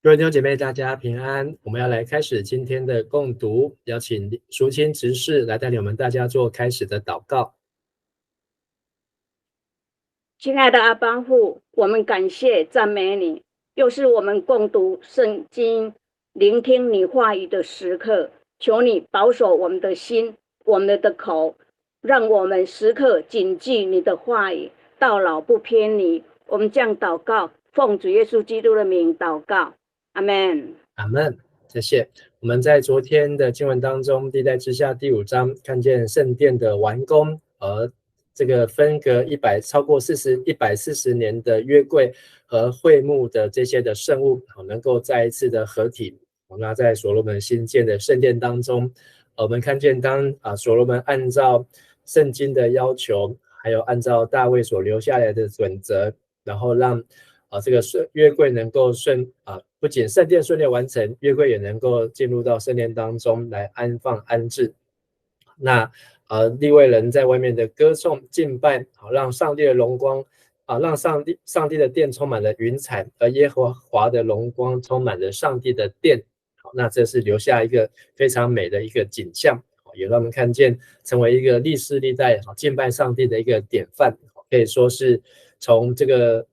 各位弟兄姐妹，大家平安。我们要来开始今天的共读，邀请淑清执事来带领我们大家做开始的祷告。亲爱的阿爸父，我们感谢赞美你，又是我们共读圣经、聆听你话语的时刻。求你保守我们的心，我们的口，让我们时刻谨记你的话语，到老不偏离。我们这样祷告，奉主耶稣基督的名祷告，阿们。阿们，谢谢。我们在昨天的经文当中，历代志下第5章看见圣殿的完工，而这个分隔超过140年的约柜和会幕的这些的圣物，能够再一次的合体。那在所罗门新建的圣殿当中，我们看见当所罗门按照圣经的要求，还有按照大卫所留下来的准则，然后让这个约柜能够不仅圣殿顺利完成，约柜也能够进入到圣殿当中来安放安置。那利未人在外面的歌颂敬拜，让上帝的荣光让上帝的殿充满了云彩，而耶和华的荣光充满了上帝的殿。那这是留下一个非常美的一个景象，也让我们看见成为一个历世历代敬拜上帝的一个典范，可以说是从这个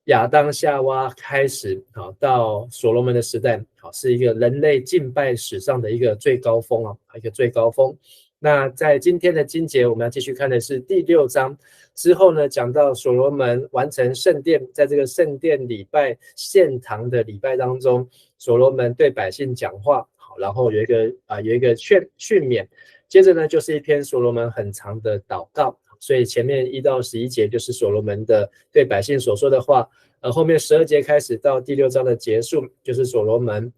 亚当夏娃开始到所罗门的时代，是一个人类敬拜史上的一个最高峰，一个最高峰。那在今天的经节，我们要继续看的是第6章之后呢，讲到所罗门完成圣殿，在这个圣殿礼拜献堂的礼拜当中，所罗门对百姓讲话，然后有一个训勉，接着呢就是一篇所罗门很长的祷告。所以前面1到11节就是所罗门的对百姓所说的话，后面12节开始到第6章的结束，就是所罗门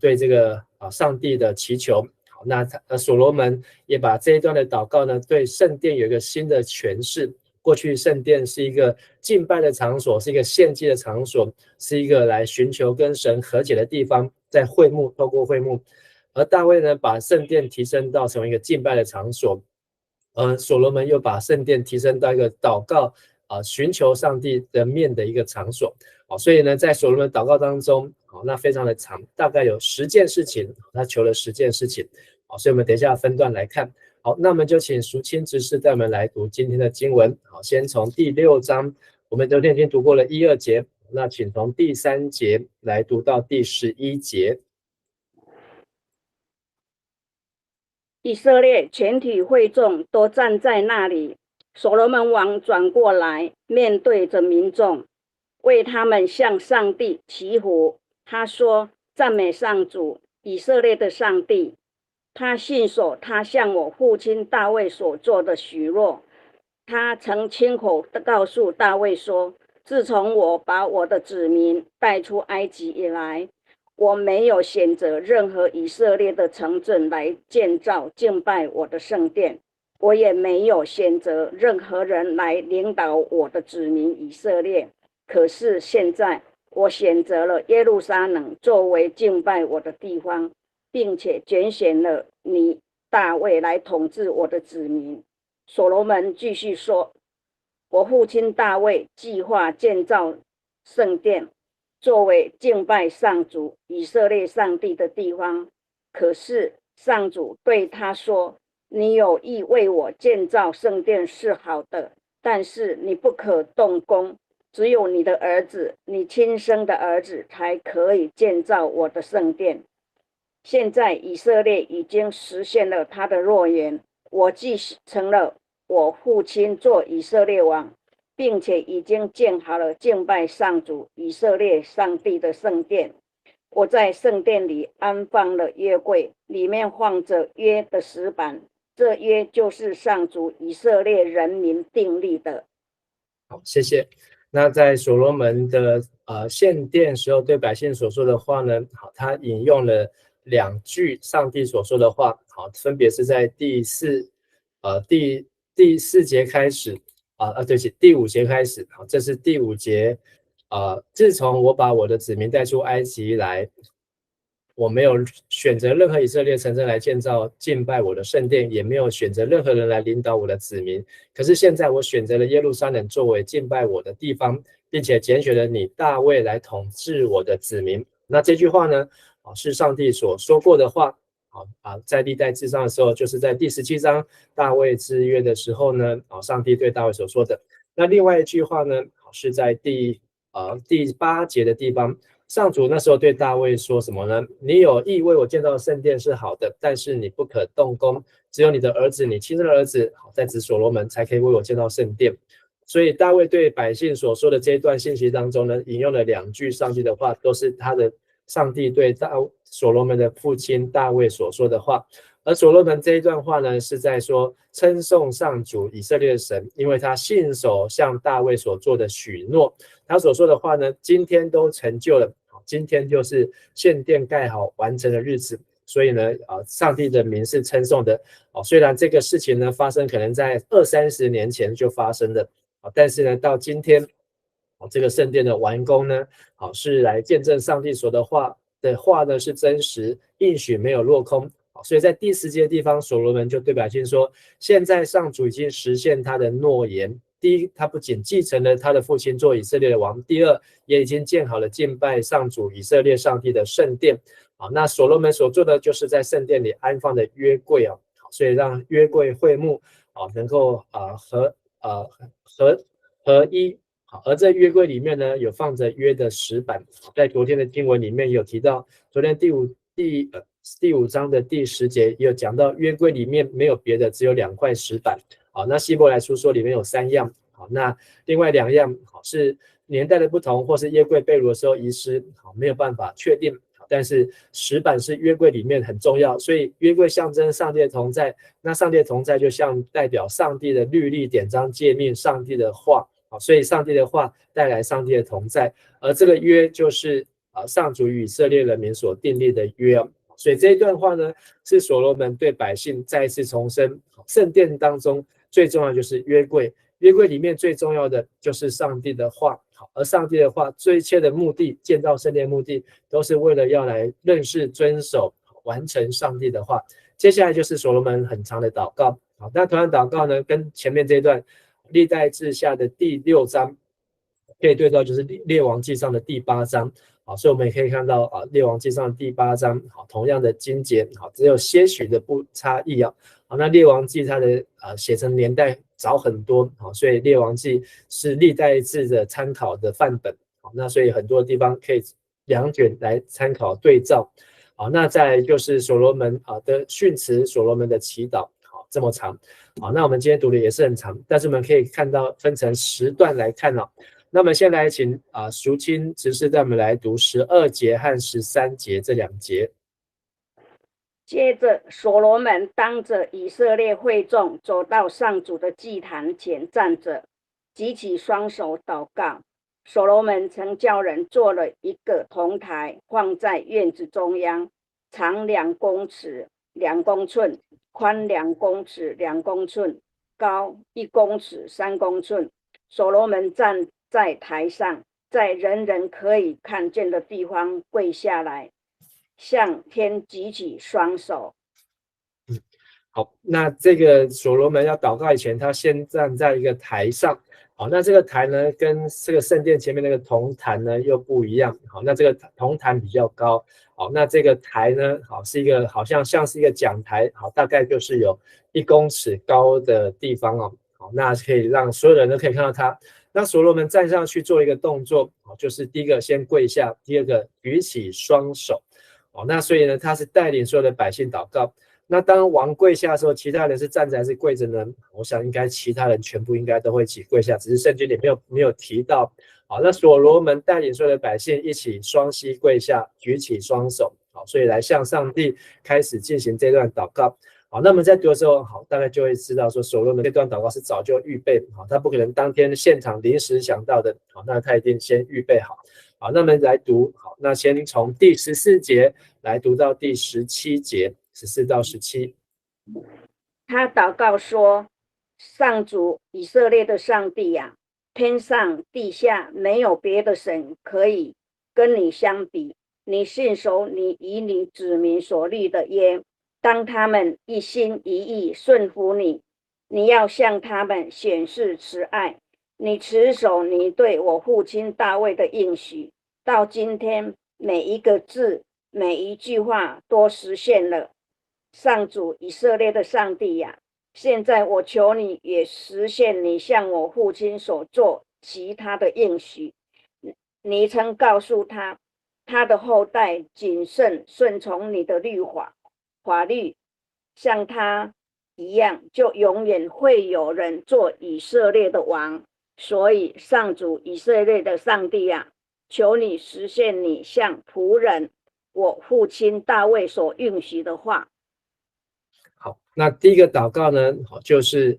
对这个上帝的祈求。那所罗门也把这一段的祷告呢，对圣殿有一个新的诠释。过去圣殿是一个敬拜的场所，是一个献祭的场所，是一个来寻求跟神和解的地方，在会幕，透过会幕。而大卫呢，把圣殿提升到成为一个敬拜的场所，所罗门又把圣殿提升到一个祷告寻求上帝的面的一个场所。所以呢，在所罗门祷告当中，那非常的长，大概有10件事情，他求了10件事情。所以我们等一下分段来看。好，那我们就请淑清执事带我们来读今天的经文。先从第6章，我们昨天已经读过了1、2节，那请从第3节来读到第11节。以色列全体会众都站在那里，所罗门王转过来，面对着民众，为他们向上帝祈福。他说：赞美上主，以色列的上帝。他信守他向我父亲大卫所做的许诺。他曾亲口告诉大卫说：自从我把我的子民带出埃及以来，我没有选择任何以色列的城镇来建造敬拜我的圣殿，我也没有选择任何人来领导我的子民以色列。可是现在我选择了耶路撒冷作为敬拜我的地方，并且拣选了你大卫来统治我的子民。所罗门继续说：我父亲大卫计划建造圣殿，作为敬拜上主以色列上帝的地方。可是上主对他说：你有意为我建造圣殿是好的，但是你不可动工，只有你的儿子，你亲生的儿子才可以建造我的圣殿。现在以色列已经实现了他的诺言，我继承了我父亲做以色列王，并且已经建好了敬拜上主以色列上帝的圣殿。我在圣殿里安放了约柜，里面放着约的石板，这约就是上主以色列人民订立的。好，谢谢。那在所罗门的献殿时候对百姓所说的话呢，好，他引用了2句上帝所说的话，好，分别是在第4节开始对不起，第5节开始。好，这是第5节自从我把我的子民带出埃及来，我没有选择任何以色列城镇来建造敬拜我的圣殿，也没有选择任何人来领导我的子民。可是现在我选择了耶路撒冷作为敬拜我的地方，并且拣选了你大卫来统治我的子民。那这句话呢，是上帝所说过的话。在历代志上的时候，就是在第17章大卫之约的时候呢，上帝对大卫所说的。那另外一句话呢，是在第8节的地方，上主那时候对大卫说什么呢？你有意为我建造圣殿是好的，但是你不可动工，只有你的儿子，你亲生的儿子，在子所罗门才可以为我建造圣殿。所以大卫对百姓所说的这一段信息当中呢，引用了2句上帝的话，都是上帝对所罗门的父亲大卫所说的话。而所罗门这一段话呢，是在说称颂上主以色列的神，因为他信守向大卫所做的许诺，他所说的话呢，今天都成就了。今天就是献殿盖好完成的日子，所以呢，上帝的名是称颂的。虽然这个事情呢发生可能在20-30年前就发生了，但是呢，到今天，这个圣殿的完工呢，是来见证上帝说的话呢是真实，应许没有落空。所以在第10节的地方，所罗门就对百姓说：现在上主已经实现他的诺言。第一，他不仅继承了他的父亲做以色列的王；第二，也已经建好了敬拜上主以色列上帝的圣殿。那所罗门所做的就是在圣殿里安放的约柜所以让约柜会幕能够合一。而在约柜里面呢，有放着约的石板。在昨天的经文里面有提到，昨天第5章的第10节也有讲到，约柜里面没有别的，只有2块石板。那希伯来书说里面有3样，那另外2样是年代的不同，或是约柜被掳的时候遗失，没有办法确定。但是石板是约柜里面很重要，所以约柜象征上帝的同在，那上帝的同在就像代表上帝的律例、典章、诫命，上帝的话，所以上帝的话带来上帝的同在，而这个约就是上主与以色列人民所订立的约。所以这一段话呢，是所罗门对百姓再一次重申，圣殿当中最重要就是约柜，约柜里面最重要的就是上帝的话，而上帝的话最一切的目的，建造圣殿目的都是为了要来认识、遵守、完成上帝的话。接下来就是所罗门很长的祷告。那同样祷告呢，跟前面这一段历代志下的第6章可以对到，就是列王纪上的第8章。所以我们也可以看到列王纪上的第8章同样的经节只有些许的不差异那列王纪它的写成年代早很多所以列王纪是历代志的参考的范本那所以很多地方可以2卷来参考对照那再来就是所罗门的训词，所罗门的祈祷这么长那我们今天读的也是很长，但是我们可以看到分成10段来看那么先来请淑清执事带我们来读12节和13节这2节。接着，所罗门当着以色列会众走到上主的祭坛前站着，举起双手祷告。所罗门曾叫人做了一个铜台，放在院子中央，长2公尺2公寸，宽2公尺2公寸，高1公尺3公寸。所罗门站在台上，在人人可以看见的地方跪下来，向天举起双手。好，那这个所罗门要祷告以前，他先站在一个台上。那这个台呢，跟这个圣殿前面那个铜坛呢又不一样。那这个铜坛比较高。那这个台呢，是一个好像是一个讲台。大概就是有1公尺高的地方那可以让所有人都可以看到他。那所罗门站上去做一个动作，就是第一个先跪下，第二个举起双手。那所以呢，他是带领所有的百姓祷告。那当王跪下的时候，其他人是站着还是跪着呢？我想应该其他人全部应该都会一起跪下，只是圣经里没有提到。那所罗门带领所有的百姓一起双膝跪下，举起双手，所以来向上帝开始进行这段祷告。那么在读的时候，大概就会知道说，所罗门这段祷告是早就预备，他不可能当天现场临时想到的，那他一定先预备好。那么来读，那先从第14节来读到第17节，14到17。他祷告说：上主以色列的上帝呀，天上地下没有别的神可以跟你相比。你信守你与你子民所立的约，当他们一心一意顺服你，你要向他们显示慈爱。你持守你对我父亲大卫的应许，到今天每一个字，每一句话都实现了。上主以色列的上帝呀，现在我求你也实现你向我父亲所做其他的应许。你曾告诉他，他的后代谨慎顺从你的法律，像他一样，就永远会有人做以色列的王。所以，上主以色列的上帝啊，求你实现你向仆人我父亲大卫所应许的话。好，那第一个祷告呢，就是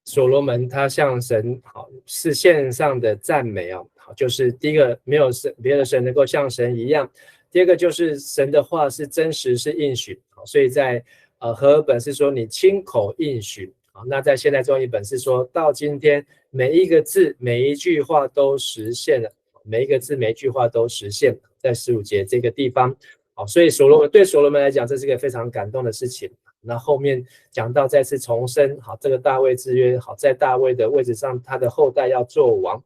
所罗门他向神是献上的赞美啊，就是第一个没有别的神能够像神一样，第二个就是神的话是真实是应许，所以在和合本是说你亲口应许，那在现代中译本是说到今天每一个字每一句话都实现了，每一个字每一句话都实现，在15节这个地方。所以对所罗门来讲，这是一个非常感动的事情。那后面讲到再次重申，这个大卫之约，在大卫的位置上，他的后代要做王。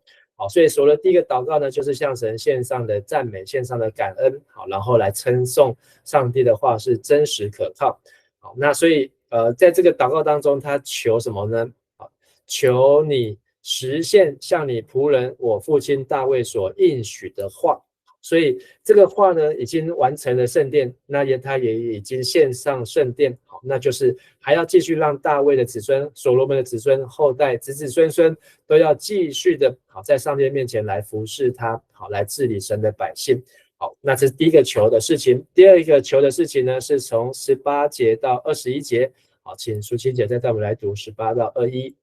所以所罗门第一个祷告呢，就是向神献上的赞美，献上的感恩，然后来称颂上帝的话是真实可靠。那所以在这个祷告当中，他求什么呢？求你实现向你仆人我父亲大卫所应许的话。所以这个话呢，已经完成了圣殿，那他也已经献上圣殿，那就是还要继续让大卫的子孙、所罗门的子孙后代、子子孙孙都要继续的在上帝面前来服侍他，来治理神的百姓。好，那这是第一个求的事情。第二个求的事情呢，是从18节到21节。好，请淑清姐再带我们来读18到21。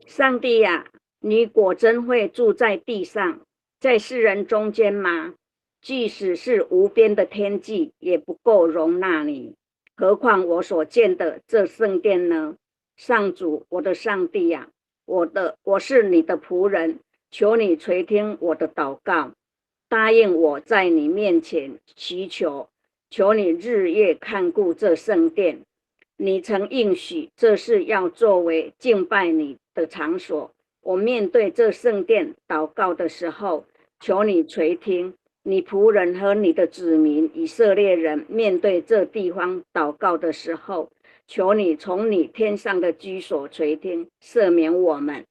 上帝呀，你果真会住在地上，在世人中间吗？即使是无边的天际，也不够容纳你，何况我所建的这圣殿呢？上主，我的上帝呀，我是你的仆人，求你垂听我的祷告，答应我在你面前祈求，求你日夜看顾这圣殿。你曾应许这是要作为敬拜你的场所。我面对这圣殿祷告的时候，求你垂听。你仆人和你的子民以色列人面对这地方祷告的时候，求你从你天上的居所垂听，赦免我们。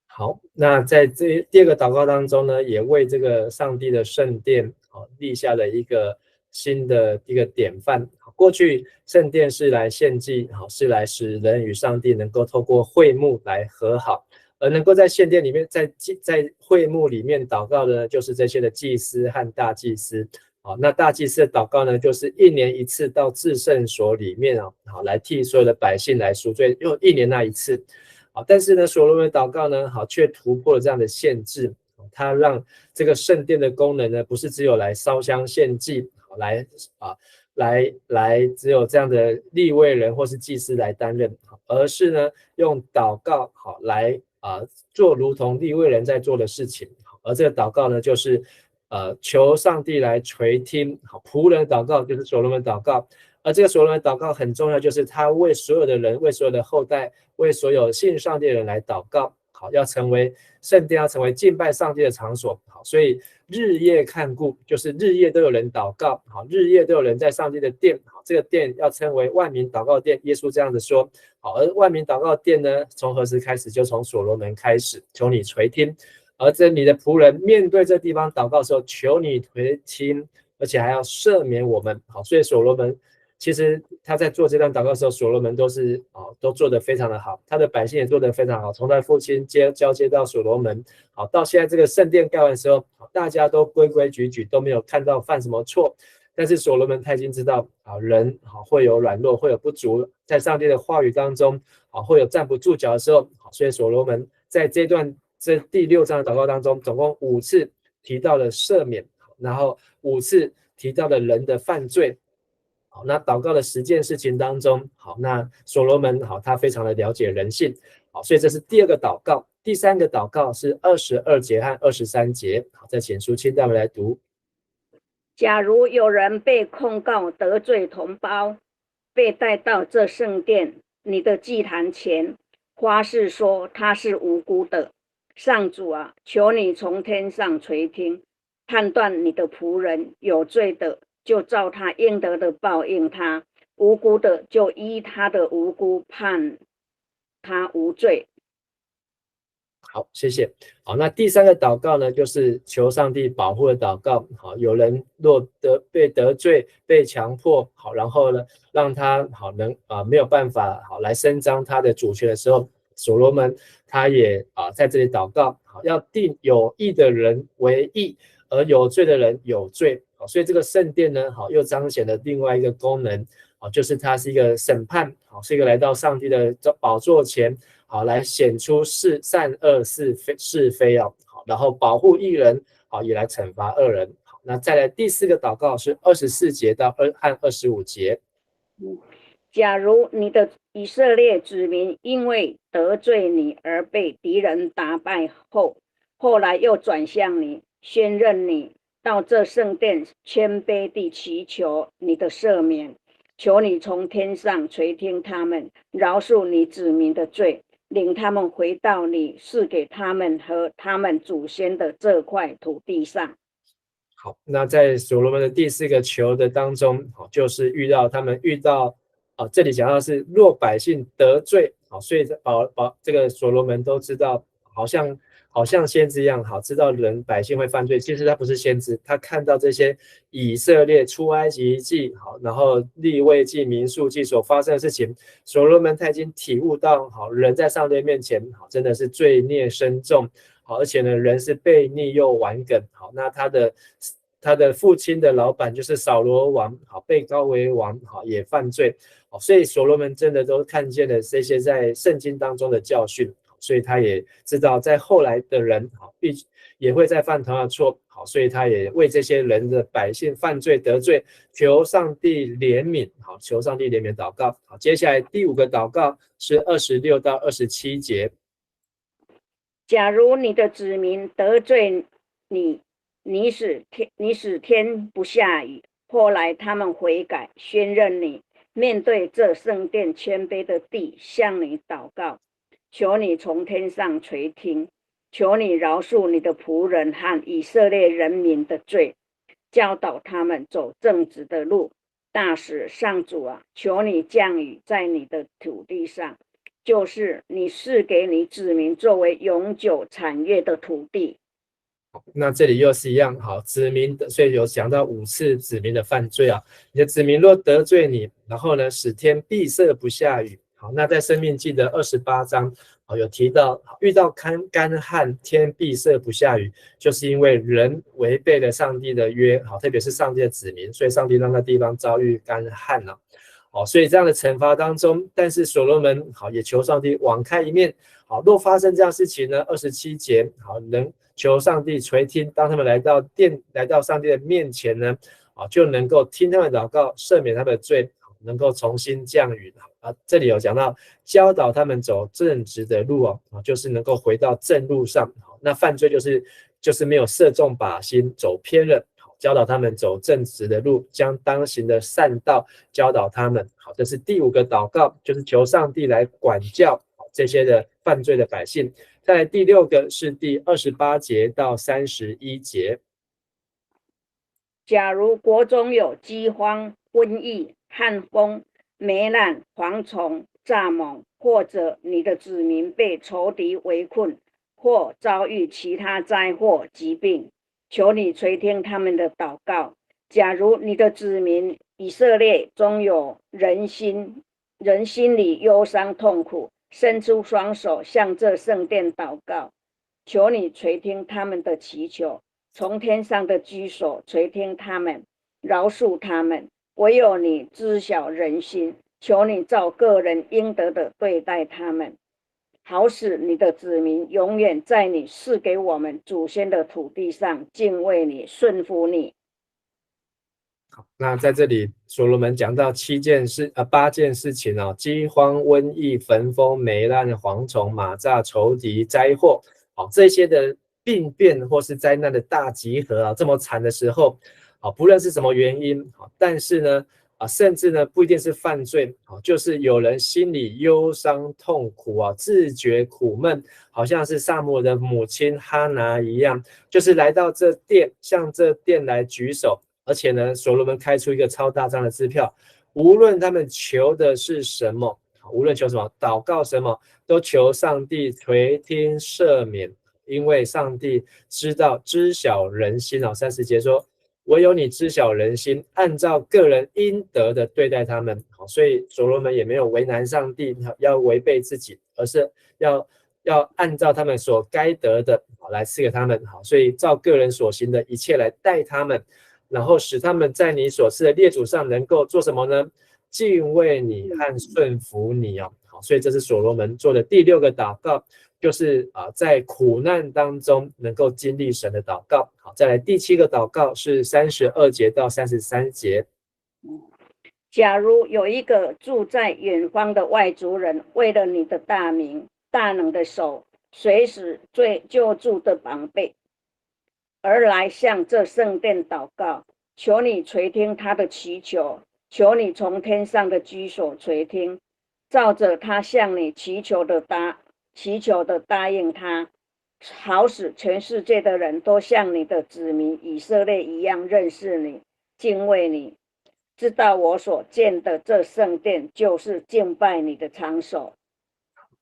好，那在第二个祷告当中呢，也为这个上帝的圣殿立下了一个新的一个典范。过去圣殿是来献祭，是来使人与上帝能够透过会幕来和好。而能够在献殿里面，在会幕里面祷告的呢，就是这些的祭司和大祭司。那大祭司的祷告呢，就是1年1次到至圣所里面来替所有的百姓来赎罪，用1年那1次。但是呢，所罗门祷告呢，却突破了这样的限制。他让这个圣殿的功能呢，不是只有来烧香献祭，来只有这样的利未人或是祭司来担任，而是呢用祷告来做如同利未人在做的事情。而这个祷告呢，就是求上帝来垂听仆人的祷告，就是所罗门祷告。而这个所罗门祷告很重要，就是他为所有的人、为所有的后代、为所有信上帝的人来祷告。要成为圣殿，要成为敬拜上帝的场所。所以日夜看顾，就是日夜都有人祷告，日夜都有人在上帝的殿，这个殿要称为万民祷告殿。耶稣这样子说。而万民祷告殿呢，从何时开始？就从所罗门开始。求你垂听。而这你的仆人面对这地方祷告的时候，求你垂听，而且还要赦免我们。所以所罗门其实他在做这段祷告的时候，所罗门都做得非常的好，他的百姓也做得非常好，从他父亲交接到所罗门，到现在这个圣殿盖完的时候，大家都规规矩矩，都没有看到犯什么错。但是所罗门他已经知道人会有软弱，会有不足，在上帝的话语当中会有站不住脚的时候，所以所罗门在这第6章的祷告当中，总共5次提到了赦免，然后5次提到了人的犯罪。那祷告的10件事情当中，那所罗门他非常的了解人性，所以这是第2个祷告。第3个祷告是22节和23节，再请淑清带我们来读。假如有人被控告得罪同胞，被带到这圣殿你的祭坛前，发誓说他是无辜的，上主啊，求你从天上垂听，判断你的仆人有罪的，就照他应得的报应他；无辜的，就依他的无辜判他无罪。好，谢谢。好，那第三个祷告呢，就是求上帝保护的祷告。好，有人若被得罪、被强迫，好，然后呢，让他好没有办法好来伸张他的主权的时候，所罗门他也在这里祷告，好，要定有义的人为义，而有罪的人有罪。好，所以这个圣殿呢，好，又彰显了另外一个功能，好，就是它是一个审判，好，是一个来到上帝的宝座前。好，来显出善恶是非好，然后保护义人，好，也来惩罚恶人。好，那再来第四个祷告是24节到25节。假如你的以色列子民因为得罪你而被敌人打败后来又转向你，宣认你，到这圣殿谦卑地祈求你的赦免，求你从天上垂听他们，饶恕你子民的罪，领他们回到你赐给他们和他们祖先的这块土地上。好，那在所罗门的第四个求的当中，就是他们遇到这里讲到是若百姓得罪，所以这个所罗门都知道，好像先知一样，知道百姓会犯罪，其实他不是先知，他看到这些以色列出埃及记，然后利未记、民数记所发生的事情，所罗门他已经体悟到，人在上帝面前，真的是罪孽深重，而且呢，人是悖逆又顽梗，那他的父亲的老板就是扫罗王，被高为王，也犯罪，所以所罗门真的都看见了这些在圣经当中的教训。所以他也知道，在后来的人也会再犯同样的错，好，所以他也为这些人的百姓犯罪得罪，求上帝怜悯，好，求上帝怜悯祷告。好，接下来第五个祷告是26到27节。假如你的子民得罪你，你使天不下雨，后来他们悔改，宣认你，面对这圣殿谦卑的地，向你祷告。求你从天上垂听，求你饶恕你的仆人和以色列人民的罪，教导他们走正直的路。大使上主啊，求你降雨在你的土地上，就是你赐给你子民作为永久产业的土地。那这里又是一样，好，子民的，所以有讲到5次子民的犯罪啊。你的子民若得罪你，然后呢，使天闭塞不下雨。好，那在申命记的28章，有提到遇到干旱，天闭塞不下雨，就是因为人违背了上帝的约，好，特别是上帝的子民，所以上帝让那地方遭遇干旱了。好，所以这样的惩罚当中，但是所罗门好也求上帝网开一面。好，若发生这样事情呢，27节好能求上帝垂听，当他们来到上帝的面前呢，就能够听他们祷告，赦免他们的罪，能够重新降雨。这里有讲到教导他们走正直的路就是能够回到正路上。那犯罪就是没有射中靶心，走偏了。教导他们走正直的路，将当行的善道教导他们。好，这是第5个祷告，就是求上帝来管教这些的犯罪的百姓。再来第6个是第28节到31节。假如国中有饥荒、瘟疫、旱风、霉烂、蝗虫、蚱蜢，或者你的子民被仇敌围困，或遭遇其他灾祸、疾病，求你垂听他们的祷告。假如你的子民以色列中有人心里忧伤痛苦，伸出双手向这圣殿祷告，求你垂听他们的祈求，从天上的居所垂听他们，饶恕他们。唯有你知晓人心，求你照个人应得的对待他们，好使你的子民永远在你赐给我们祖先的土地上敬畏你、顺服你。好，那在这里所罗门讲到8件事情饥荒、瘟疫、焚风、霉烂、蝗虫、蚂蚱、仇敌、灾祸，这些的病变或是灾难的大集合这么惨的时候，不论是什么原因，但是呢甚至呢不一定是犯罪，就是有人心里忧伤痛苦自觉苦闷，好像是撒母耳的母亲哈拿一样，就是来到这殿，向这殿来举手，而且呢所罗门开出一个超大张的支票，无论他们求的是什么，无论求什么，祷告什么，都求上帝垂听赦免，因为上帝知晓人心30节说，唯有你知晓人心，按照个人应得的对待他们。所以所罗门也没有为难上帝，要违背自己，而是要按照他们所该得的来赐给他们。所以照个人所行的一切来待他们，然后使他们在你所赐的列祖上能够做什么呢？敬畏你和顺服你所以这是所罗门做的第6个祷告，就是在苦难当中能够经历神的祷告。好，再来第7个祷告是32节到33节。假如有一个住在远方的外族人，为了你的大名、大能的手、随时救助的膀臂，而来向这圣殿祷告，求你垂听他的祈求，求你从天上的居所垂听，照着他向你祈求的答应他，好使全世界的人都像你的子民以色列一样认识你、敬畏你，知道我所建的这圣殿就是敬拜你的场所。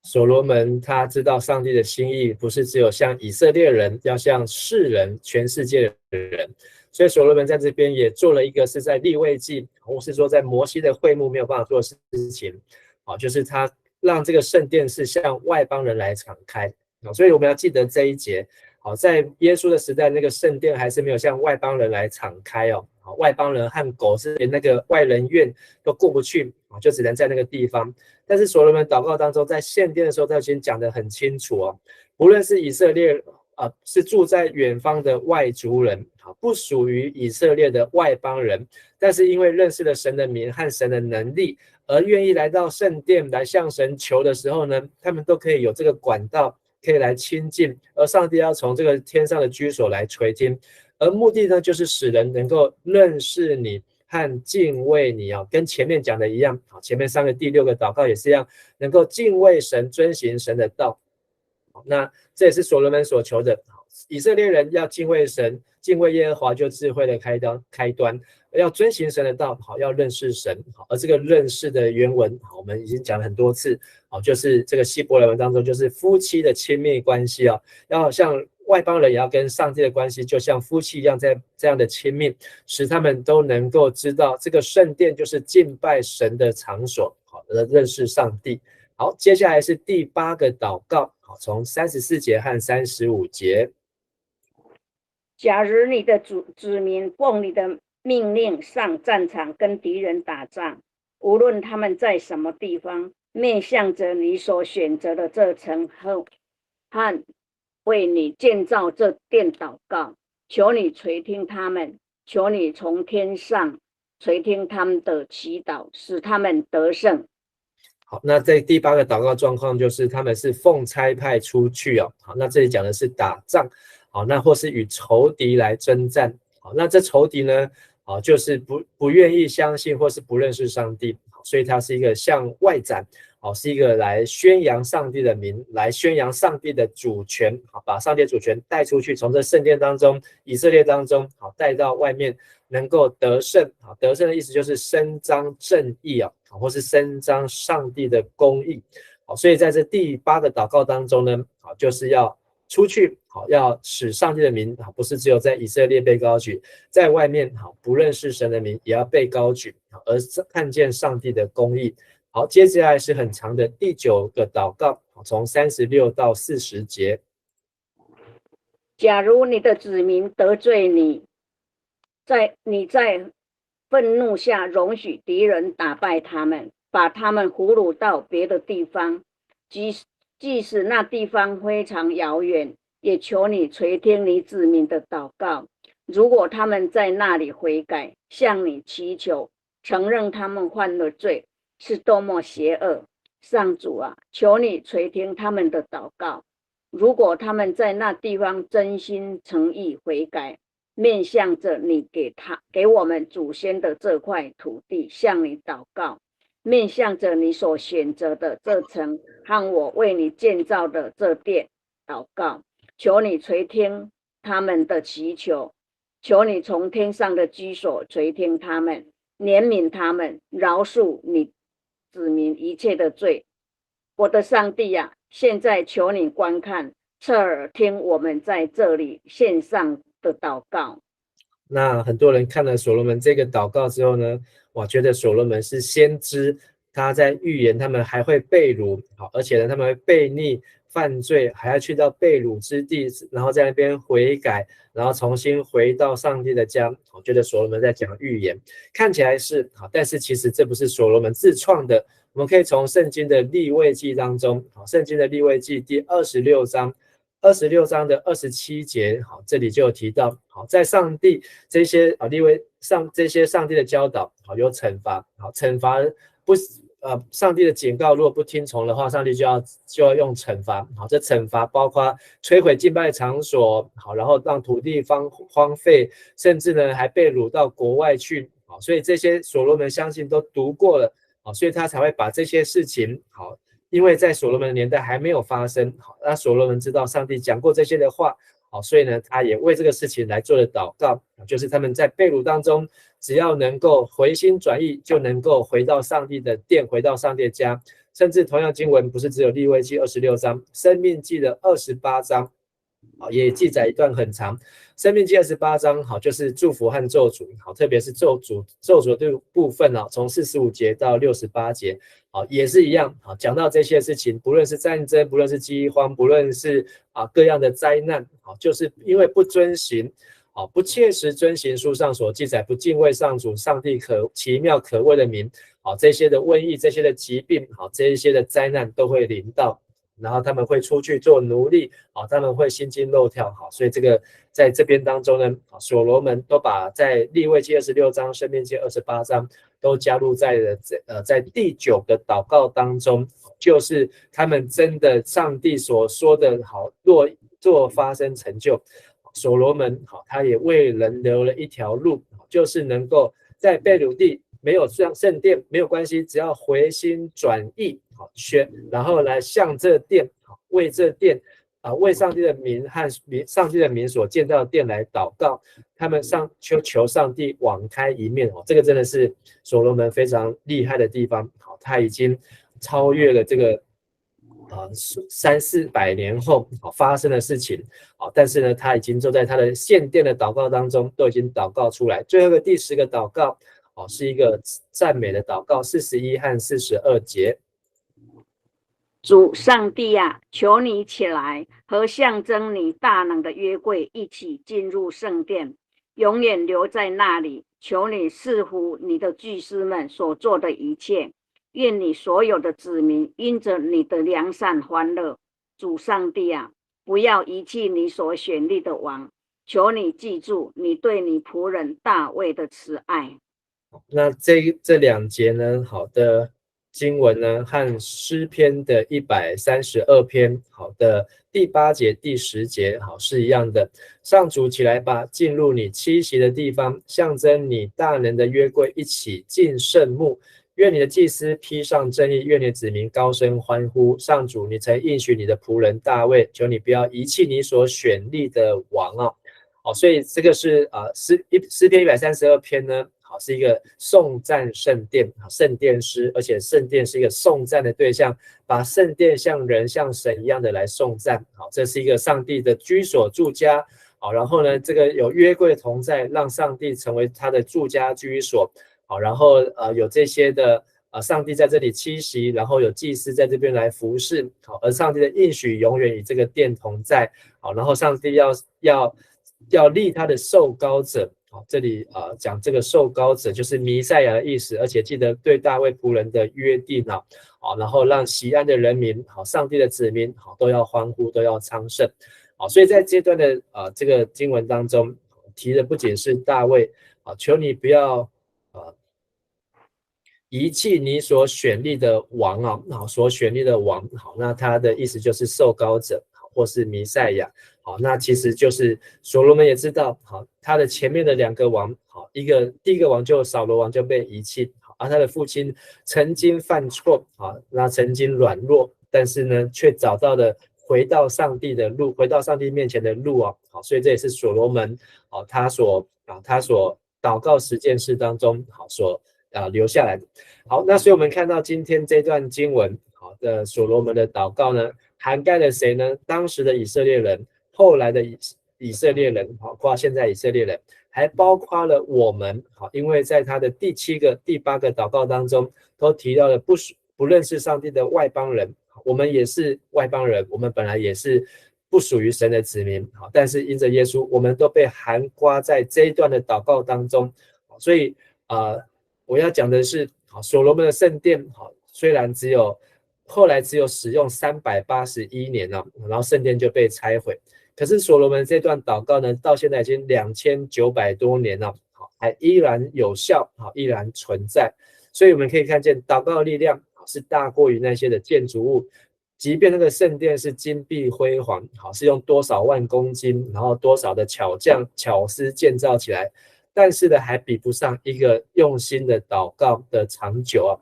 所罗门他知道上帝的心意不是只有向以色列人，要向世人，全世界的人。所以所罗门在这边也做了一个是在利未记，或是说在摩西的会幕没有办法做的事情，就是他让这个圣殿是向外邦人来敞开。所以我们要记得这一节，在耶稣的时代，那个圣殿还是没有向外邦人来敞开外邦人和狗是连那个外人院都过不去，就只能在那个地方。但是所罗门祷告当中，在献殿的时候，他已经讲得很清楚无论是以色列是住在远方的外族人，不属于以色列的外邦人，但是因为认识了神的名和神的能力，而愿意来到圣殿来向神求的时候呢，他们都可以有这个管道可以来亲近，而上帝要从这个天上的居所来垂听，而目的呢，就是使人能够认识你和敬畏你跟前面讲的一样，前面3个第6个祷告也是一样，能够敬畏神，遵行神的道。那这也是所罗门所求的，以色列人要敬畏神，敬畏耶和华就智慧的开端，要遵行神的道，要认识神。而这个认识的原文我们已经讲了很多次，就是这个希伯来文当中就是夫妻的亲密关系要像外邦人也要跟上帝的关系就像夫妻一样，在这样的亲密，使他们都能够知道这个圣殿就是敬拜神的场所，而认识上帝。好，接下来是第8个祷告，从34节和35节。假如你的子民奉你的命令上战场跟敌人打仗，无论他们在什么地方，面向着你所选择的这城和为你建造这殿祷告，求你垂听他们，求你从天上垂听他们的祈祷，使他们得胜。好，那在第8个祷告状况就是他们是奉差派出去好，那这里讲的是打仗，好，那或是与仇敌来征战，好，那这仇敌呢，就是不愿意相信或是不认识上帝，所以它是一个向外展，是一个来宣扬上帝的名，来宣扬上帝的主权，把上帝的主权带出去，从这圣殿当中、以色列当中，带到外面，能够得胜。得胜的意思就是伸张正义或是伸张上帝的公义。所以在这第8个祷告当中呢，就是要出去，要使上帝的名不是只有在以色列被高举，在外面不认识神的名也要被高举，而看见上帝的公义。好，接下来是很长的第9个祷告，从36到40节。假如你的子民得罪你，你在愤怒下容许敌人打败他们，把他们俘虏到别的地方，即使那地方非常遥远，也求你垂听你子民的祷告。如果他们在那里悔改，向你祈求，承认他们犯了罪，是多么邪恶！上主啊，求你垂听他们的祷告。如果他们在那地方真心诚意悔改，面向着你给我们祖先的这块土地，向你祷告，面向着你所选择的这城和我为你建造的这殿祷告，求你垂听他们的祈求，求你从天上的居所垂听他们，怜悯他们，饶恕你子民一切的罪。我的上帝啊，现在求你观看，侧耳听我们在这里献上的祷告。那很多人看了所罗门这个祷告之后呢，哇，觉得所罗门是先知，他在预言他们还会被掳，好，而且呢，他们会悖逆犯罪，还要去到被掳之地，然后在那边悔改，然后重新回到上帝的家。我觉得所罗门在讲预言，看起来是好，但是其实这不是所罗门自创的。我们可以从圣经的利未记当中，圣经的利未记第26章的27节，好，这里就有提到，好，在上帝这些这些上帝的教导，好，有惩罚，好，惩罚上帝的警告如果不听从的话，上帝就要用惩罚，好，这惩罚包括摧毁敬拜场所，好，然后让土地荒废，甚至呢还被掳到国外去，好，所以这些所罗门相信都读过了，好，所以他才会把这些事情，好，因为在所罗门的年代还没有发生，好，那所罗门知道上帝讲过这些的话，好，所以呢，他也为这个事情来做了祷告，就是他们在被掳当中，只要能够回心转意，就能够回到上帝的殿，回到上帝的家。甚至同样经文不是只有利未记26章，申命记的28章，也记载一段很长。申命记28章，好，就是祝福和咒诅，好，特别是咒诅的部分，从45节到68节，好，也是一样，好，讲到这些事情，不论是战争，不论是饥荒，不论是各样的灾难，好，就是因为不遵行，好，不切实遵行书上所记载，不敬畏上主上帝奇妙可畏的名，好，这些的瘟疫，这些的疾病，好，这一些的灾难都会临到。然后他们会出去做奴隶，好，他们会心惊肉跳，好，所以这个在这边当中呢，所罗门都把在利未记26章、申命记28章都加入在第9个祷告当中，就是他们真的上帝所说的好，若发生成就，所罗门好，他也为人留了一条路，就是能够在被掳地没有圣殿没有关系，只要回心转意，好，然后来向这殿，为这殿为上帝的名和上帝的名所建造的殿来祷告，他们求上帝网开一面，这个真的是所罗门非常厉害的地方，好，他已经超越了这个300-400年后发生的事情，但是呢，他已经就在他的献殿的祷告当中都已经祷告出来。最后第10个祷告，是一个赞美的祷告，41和42节。主上帝啊，求你起来，和象征你大能的约柜一起进入圣殿，永远留在那里。求你赐福你的祭司们所做的一切，愿你所有的子民因着你的良善欢乐。主上帝啊，不要遗弃你所选立的王，求你记住你对你仆人大卫的慈爱。那这2节呢，好的经文呢，和诗篇的132篇好的第8节、第10节好是一样的。上主起来吧，进入你栖息的地方，象征你大能的约柜一起进圣幕。愿你的祭司披上正义，愿你的子民高声欢呼。上主，你曾应许你的仆人大卫，求你不要遗弃你所选立的王啊！好，所以这个是诗篇132篇呢，好，是一个颂赞圣殿，圣殿诗，而且圣殿是一个颂赞的对象，把圣殿像人像神一样的来颂赞，好，这是一个上帝的居所住家，好，然后呢，这个有约柜同在，让上帝成为他的住家居所，好，然后有这些的上帝在这里栖息，然后有祭司在这边来服侍，好，而上帝的应许永远与这个殿同在，好，然后上帝要立他的受膏者，好，这里讲这个受膏者就是弥赛亚的意思，而且记得对大卫仆人的约定啊，好，然后让西安的人民，好，上帝的子民，好，都要欢呼，都要昌盛，好，所以在这段的这个经文当中提的不仅是大卫，好，求你不要遗弃你所选立的王啊，好，所选立的王，好，那他的意思就是受膏者，或是弥赛亚，好，那其实就是所罗门也知道，好，他的前面的2个王，好，第一个王扫罗王就被遗弃，好，而他的父亲曾经犯错，好，那曾经软弱，但是呢，却找到了回到上帝的路，回到上帝面前的路啊，好，所以这也是所罗门，好，他所祷告10件事当中，好，留下来的。好，那所以我们看到今天这段经文，好的所罗门的祷告呢，涵盖了谁呢？当时的以色列人，后来的以色列人，包括现在以色列人，还包括了我们，好，因为在他的第7个、第8个祷告当中，都提到了不认识上帝的外邦人，我们也是外邦人，我们本来也是不属于神的子民，好，但是因着耶稣，我们都被涵盖在这一段的祷告当中，所以我要讲的是，所罗门的圣殿，虽然后来只有使用381年了，然后圣殿就被拆毁。可是所罗门这段祷告呢，到现在已经2900多年了，还依然有效，依然存在。所以我们可以看见，祷告的力量是大过于那些的建筑物。即便那个圣殿是金碧辉煌，是用多少万公斤，然后多少的巧思建造起来，但是呢，还比不上一个用心的祷告的长久啊。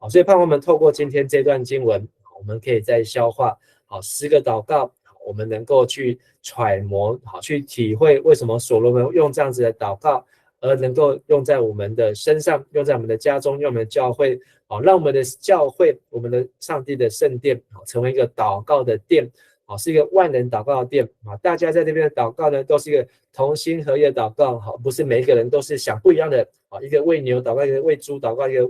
所以盼望我们透过今天这段经文，我们可以再消化10个祷告，我们能够去揣摩，去体会为什么所罗门用这样子的祷告，而能够用在我们的身上，用在我们的家中，用我们的教会，让我们的教会，我们的上帝的圣殿成为一个祷告的殿，是一个万人祷告的殿，大家在这边的祷告呢，都是一个同心合意的祷告，不是每一个人都是想不一样的，一个为牛祷告，一个为猪祷告，一个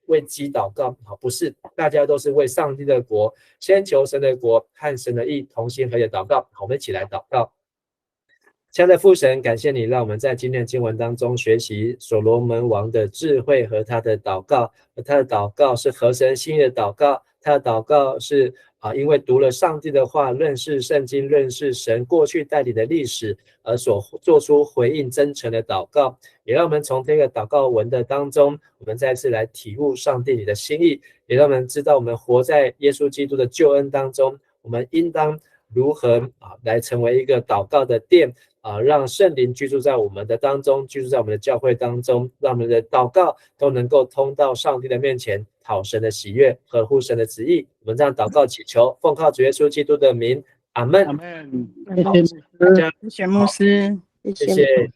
为鸡祷告，不是，大家都是为上帝的国，先求神的国和神的义，同心合意的祷告。好，我们一起来祷告。亲爱的父神，感谢你让我们在今天的经文当中学习所罗门王的智慧和他的祷告，而他的祷告是合神心意的祷告，他的祷告是因为读了上帝的话，认识圣经，认识神过去带领的历史，而所做出回应真诚的祷告，也让我们从这个祷告文的当中，我们再次来体悟上帝你的心意，也让我们知道我们活在耶稣基督的救恩当中，我们应当如何来成为一个祷告的殿，让圣灵居住在我们的当中，居住在我们的教会当中，让我们的祷告都能够通到上帝的面前，讨神的喜悦，合乎神的旨意。我们这样祷告祈求，奉靠主耶稣基督的名，阿们。阿们。谢谢牧师，谢谢。谢谢。